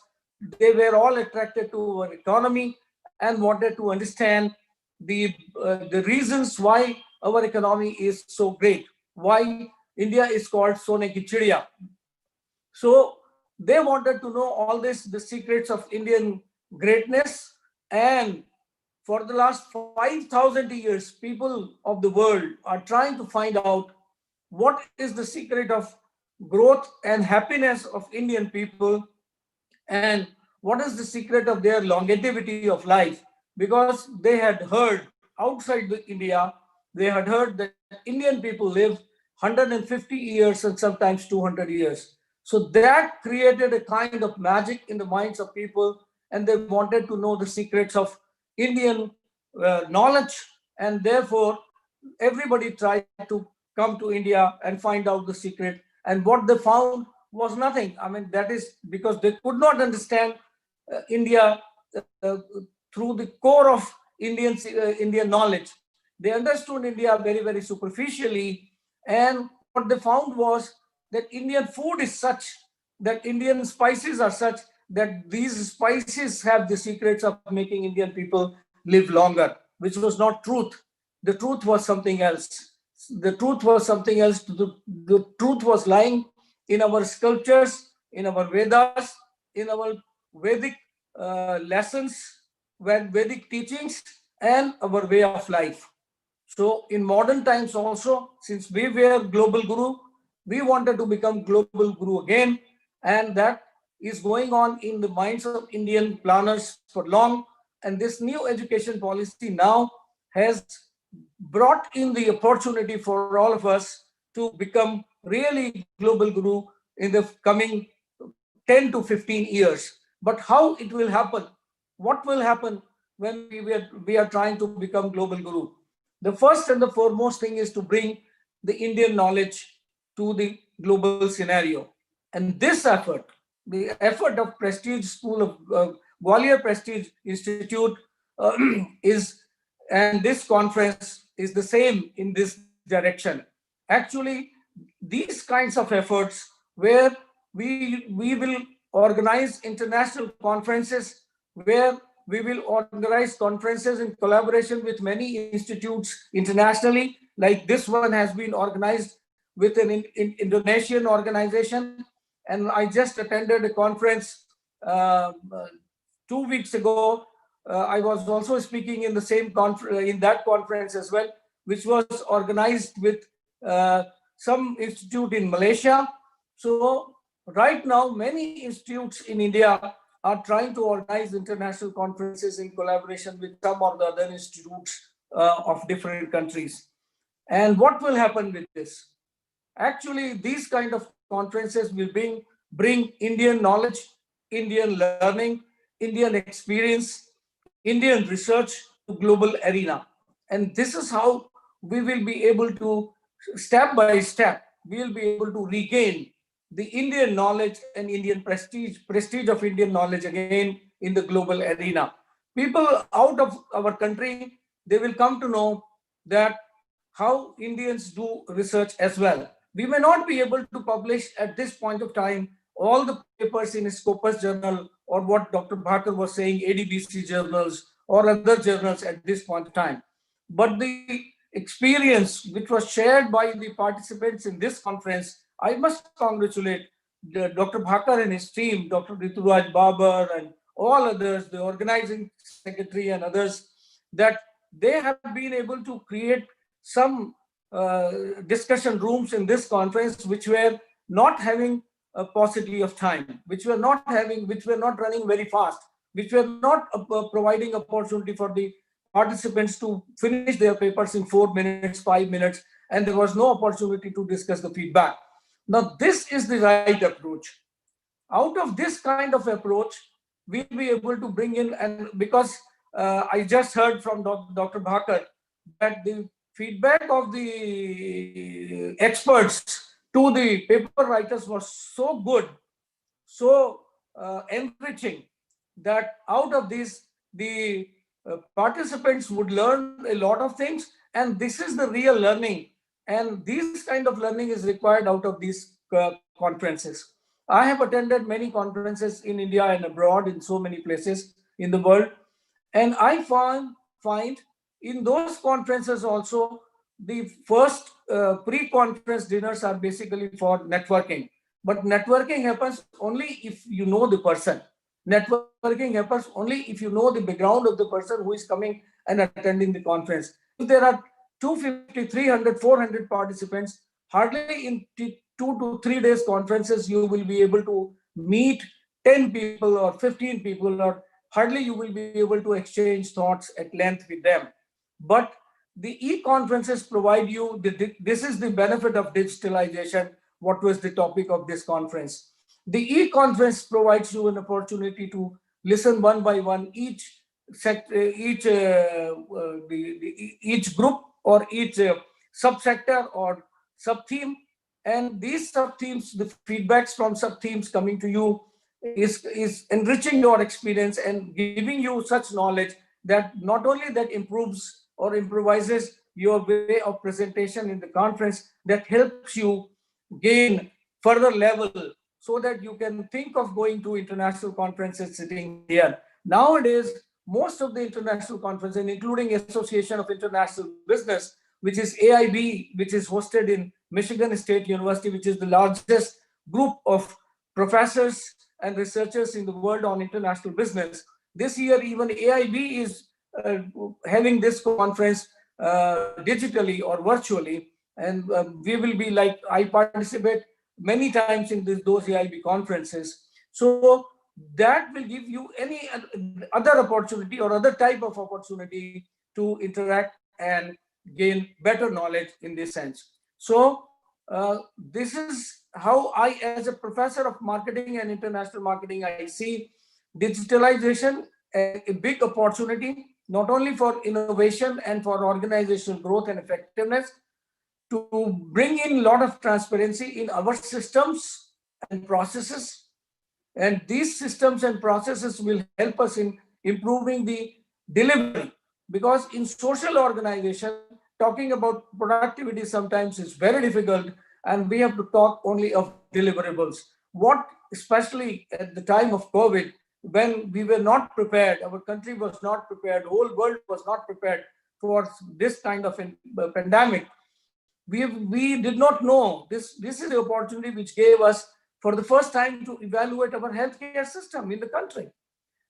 they were all attracted to our economy and wanted to understand the reasons why our economy is so great, why India is called Sone ki Chidiya. So they wanted to know all this, the secrets of Indian greatness. And for the last 5,000 years, people of the world are trying to find out what is the secret of growth and happiness of Indian people, and what is the secret of their longevity of life. Because they had heard outside India, they had heard that Indian people live 150 years and sometimes 200 years. So that created a kind of magic in the minds of people, and they wanted to know the secrets of Indian knowledge. And therefore, everybody tried to come to India and find out the secret. And what they found was nothing. I mean, that is because they could not understand India through the core of Indian knowledge. They understood India very, very superficially. And what they found was that Indian food is such, that Indian spices are such, that these spices have the secrets of making Indian people live longer, which was not truth. The truth was something else. The truth was something else. The truth was lying in our sculptures, in our Vedas, in our Vedic lessons, Vedic teachings, and our way of life. So in modern times also, since we were global guru, we wanted to become global guru again. And that is going on in the minds of Indian planners for long. And this new education policy now has brought in the opportunity for all of us to become really global guru in the coming 10 to 15 years. But how it will happen? What will happen when we are trying to become global guru? The first and the foremost thing is to bring the Indian knowledge to the global scenario. And this effort, the effort of Prestige School of Gwalior Prestige Institute is and this conference is the same in this direction. Actually, these kinds of efforts where we will organize international conferences, where we will organize conferences in collaboration with many institutes internationally, like this one has been organized with an Indonesian organization. And I just attended a conference 2 weeks ago. I was also speaking in the same in that conference as well, which was organized with some institute in Malaysia. So right now, many institutes in India are trying to organize international conferences in collaboration with some or the other institutes of different countries. And what will happen with this? Actually, these kind of conferences will bring Indian knowledge, Indian learning, Indian experience, Indian research to global arena. And this is how we will be able to, step by step, we will be able to regain the Indian knowledge and Indian prestige of Indian knowledge again in the global arena. People out of our country, they will come to know that how Indians do research as well. We may not be able to publish at this point of time all the papers in a Scopus journal or what Dr. Bhaker was saying, ADBC journals or other journals at this point of time. But the experience which was shared by the participants in this conference, I must congratulate Dr. Bhaker and his team, Dr. Rituraj Babar and all others, the organizing secretary and others, that they have been able to create some discussion rooms in this conference which were not having a paucity of time, which were not running very fast, which were not providing opportunity for the participants to finish their papers in 4 minutes, 5 minutes, and there was no opportunity to discuss the feedback. Now, this is the right approach. Out of this kind of approach, we'll be able to bring in, and because I just heard from Dr. Bhaker that the feedback of the experts to the paper writers was so good, so enriching, that out of this, the participants would learn a lot of things, and this is the real learning. And this kind of learning is required out of these conferences. I have attended many conferences in India and abroad in so many places in the world. And I find in those conferences also, the first pre-conference dinners are basically for networking. But networking happens only if you know the person. Networking happens only if you know the background of the person who is coming and attending the conference. If there are 250, 300, 400 participants, hardly in 2 to 3 days conferences, you will be able to meet 10 people or 15 people, or hardly you will be able to exchange thoughts at length with them. But the e-conferences provide you, this is the benefit of digitalization, what was the topic of this conference. The e-conference provides you an opportunity to listen one by one, each group or each subsector or sub-theme. And these sub-themes, the feedbacks from sub-themes coming to you is enriching your experience and giving you such knowledge that not only that improves or improvises your way of presentation in the conference, that helps you gain further level so that you can think of going to international conferences sitting here. Nowadays, most of the international conferences, including Association of International Business, which is AIB, which is hosted in Michigan State University, which is the largest group of professors and researchers in the world on international business. This year, even AIB is having this conference digitally or virtually. And we will be like, I participate many times in those AIB conferences. So that will give you any other opportunity or other type of opportunity to interact and gain better knowledge in this sense. So this is how I, as a professor of marketing and international marketing, I see digitalization as a big opportunity, not only for innovation and for organizational growth and effectiveness, to bring in a lot of transparency in our systems and processes. And these systems and processes will help us in improving the delivery because in social organization, talking about productivity sometimes is very difficult, and we have to talk only of deliverables. What, especially at the time of COVID, when we were not prepared, our country was not prepared, the whole world was not prepared for this kind of pandemic. We did not know this is the opportunity which gave us for the first time to evaluate our healthcare system in the country.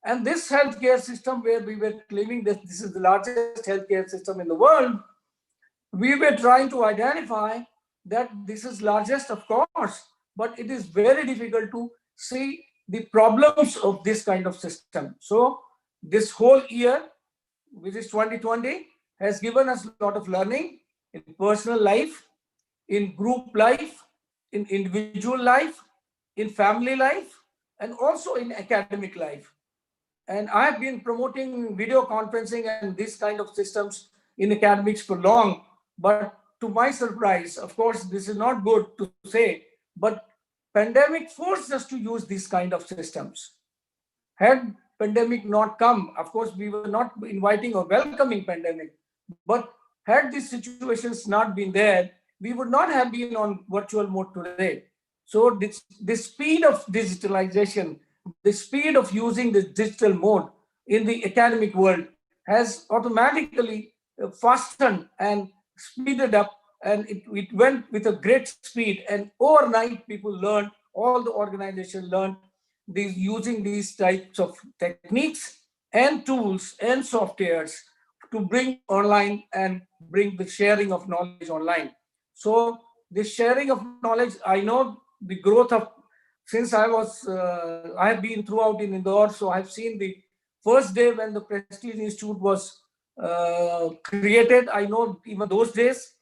And this healthcare system, where we were claiming that this is the largest healthcare system in the world, we were trying to identify that this is largest, of course, but it is very difficult to see the problems of this kind of system. So this whole year, which is 2020, has given us a lot of learning in personal life, in group life, in individual life, in family life, and also in academic life. And I have been promoting video conferencing and these kind of systems in academics for long. But to my surprise, of course, this is not good to say, but pandemic forced us to use these kind of systems. Had pandemic not come, of course, we were not inviting or welcoming pandemic, but had these situations not been there, we would not have been on virtual mode today. So this speed of digitalization, the speed of using the digital mode in the academic world has automatically fastened and speeded up, and it went with a great speed, and overnight people learned, all the organization learned using these types of techniques and tools and softwares to bring online and bring the sharing of knowledge online. So this sharing of knowledge, I know the growth of, since I have been throughout in Indore, so I've seen the first day when the Prestige Institute was created. I know even those days,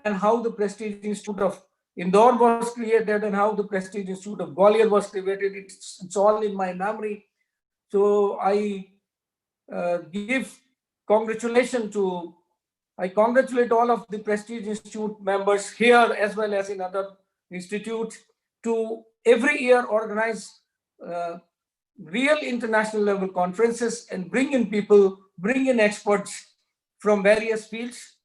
and how the Prestige Institute of Indore was created and how the Prestige Institute of Gwalior was created. It's all in my memory. So I I congratulate all of the Prestige Institute members here as well as in other institutes to every year organize real international level conferences and bring in people, bring in experts from various fields.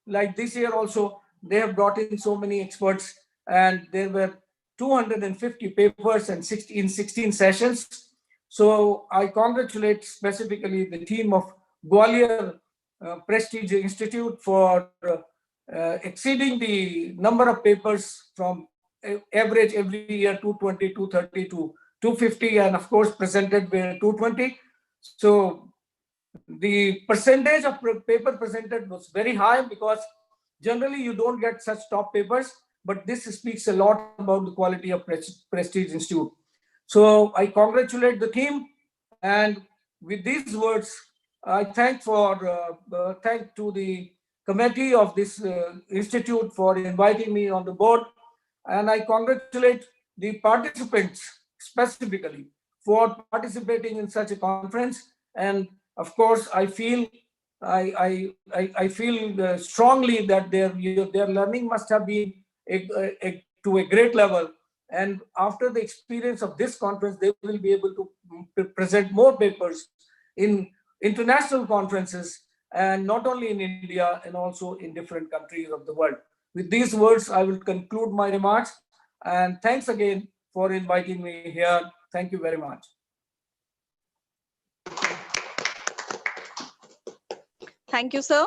Like this year also, they have brought in so many experts, and there were 250 papers and 16 sessions. So I congratulate specifically the team of Gwalior Prestige Institute for exceeding the number of papers from average every year 220, 230 to 250, and of course presented were 220. So the percentage of paper presented was very high, because generally you don't get such top papers, but this speaks a lot about the quality of Prestige Institute. So I congratulate the team, and with these words, I thank to the committee of this institute for inviting me on the board, and I congratulate the participants specifically for participating in such a conference. And of course, I feel strongly that their learning must have been to a great level. And after the experience of this conference, they will be able to present more papers in international conferences, and not only in India, and also in different countries of the world. With these words, I will conclude my remarks. And thanks again for inviting me here. Thank you very much. Thank you, sir.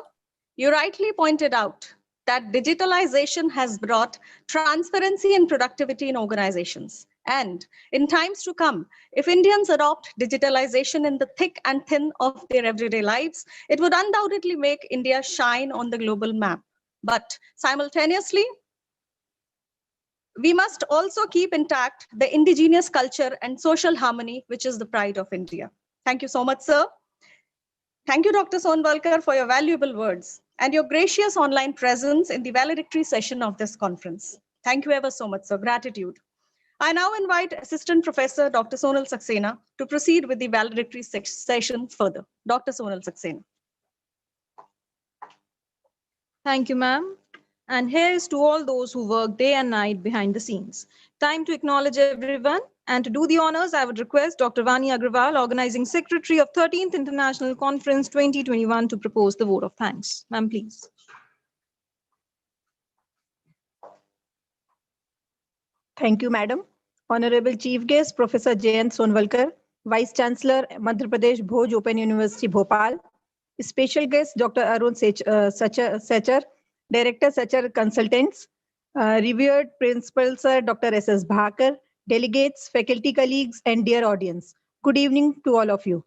You rightly pointed out that digitalization has brought transparency and productivity in organizations. And in times to come, if Indians adopt digitalization in the thick and thin of their everyday lives, it would undoubtedly make India shine on the global map. But simultaneously, we must also keep intact the indigenous culture and social harmony, which is the pride of India. Thank you so much, sir. Thank you, Dr. Sonvalkar, for your valuable words and your gracious online presence in the valedictory session of this conference. Thank you ever so much, sir. Gratitude. I now invite Assistant Professor Dr. Sonal Saxena to proceed with the valedictory session further. Dr. Sonal Saxena. Thank you, ma'am. And here's to all those who work day and night behind the scenes. Time to acknowledge everyone. And to do the honors, I would request Dr. Vani Agrawal, Organizing Secretary of 13th International Conference 2021, to propose the vote of thanks. Ma'am, please. Thank you, Madam. Honorable Chief Guest, Professor Jayant Sonvalkar, Vice Chancellor, Madhya Pradesh Bhoj Open University, Bhopal. Special guest, Dr. Arun Sachar, Director, Sachar Consultants. Revered Principal, Sir, Dr. S.S. Bhakar, delegates, faculty colleagues, and dear audience. Good evening to all of you.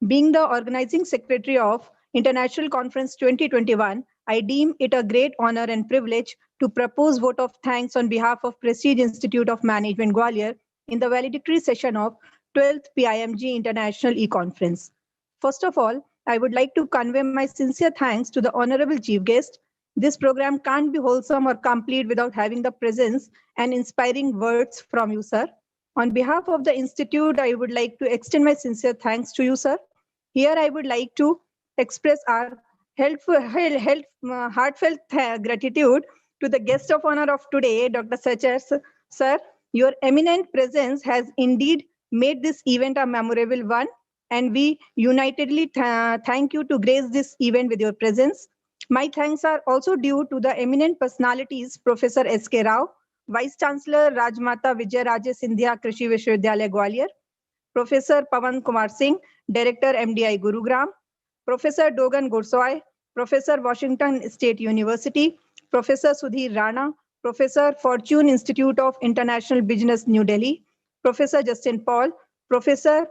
Being the Organizing Secretary of International Conference 2021, I deem it a great honor and privilege to propose vote of thanks on behalf of Prestige Institute of Management Gwalior in the valedictory session of 12th PIMG International E-Conference. First of all, I would like to convey my sincere thanks to the Honorable Chief Guest. This program can't be wholesome or complete without having the presence and inspiring words from you, sir. On behalf of the Institute, I would like to extend my sincere thanks to you, sir. Here, I would like to express our heartfelt gratitude to the guest of honor of today, Dr. Sachar. Sir, your eminent presence has indeed made this event a memorable one, and we unitedly thank you to grace this event with your presence. My thanks are also due to the eminent personalities, Professor S.K. Rao, Vice Chancellor Rajmata Vijay Raje Sindhya Krishi Vishwavidyalaya Gwalior, Professor Pawan Kumar Singh, Director MDI Gurugram, Professor Dogan Goswami, Professor Washington State University, Professor Sudhir Rana, Professor Fortune Institute of International Business New Delhi, Professor Justin Paul, Professor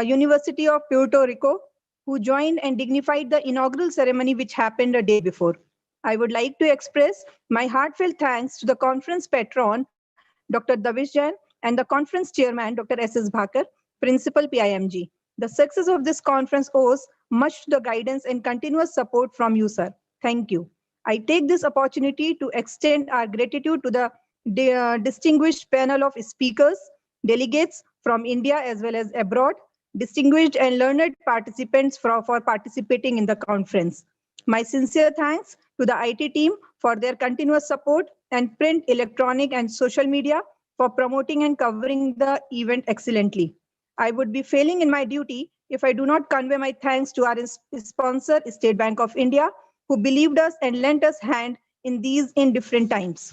University of Puerto Rico, who joined and dignified the inaugural ceremony which happened a day before. I would like to express my heartfelt thanks to the conference patron, Dr. Davish Jain, and the conference chairman, Dr. S.S. Bhakar, Principal PIMG. The success of this conference owes much to the guidance and continuous support from you, sir. Thank you. I take this opportunity to extend our gratitude to the distinguished panel of speakers, delegates from India as well as abroad, distinguished and learned participants for participating in the conference. My sincere thanks to the IT team for their continuous support, and print, electronic, and social media for promoting and covering the event excellently. I would be failing in my duty if I do not convey my thanks to our sponsor, State Bank of India, who believed us and lent us hand in these indifferent times.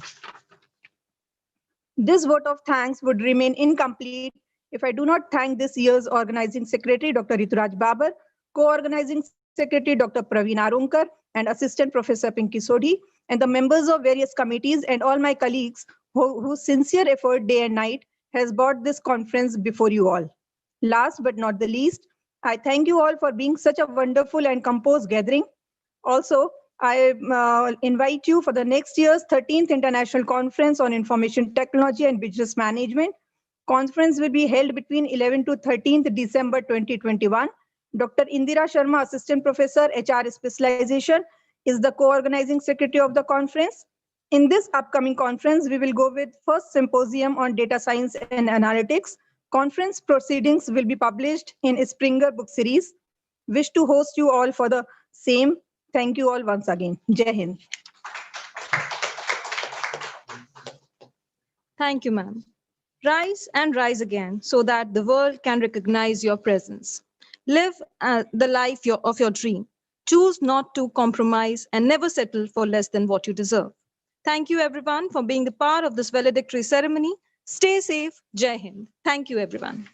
This vote of thanks would remain incomplete if I do not thank this year's organizing secretary, Dr. Rituraj Babar, co-organizing secretary, Dr. Praveen Aronkar, and assistant professor Pinky Sodhi, and the members of various committees and all my colleagues whose sincere effort day and night has brought this conference before you all. Last but not the least, I thank you all for being such a wonderful and composed gathering. Also, I invite you for the next year's 13th International Conference on Information Technology and Business Management. Conference will be held between 11th to 13th December 2021. Dr. Indira Sharma, Assistant Professor, HR Specialization, is the co-organizing secretary of the conference. In this upcoming conference, we will go with first symposium on data science and analytics. Conference proceedings will be published in Springer book series. Wish to host you all for the same. Thank you all once again. Jai Hind. Thank you, ma'am. Rise and rise again so that the world can recognize your presence. Live the life of your dream. Choose not to compromise and never settle for less than what you deserve. Thank you, everyone, for being the part of this valedictory ceremony. Stay safe. Jai Hind. Thank you, everyone.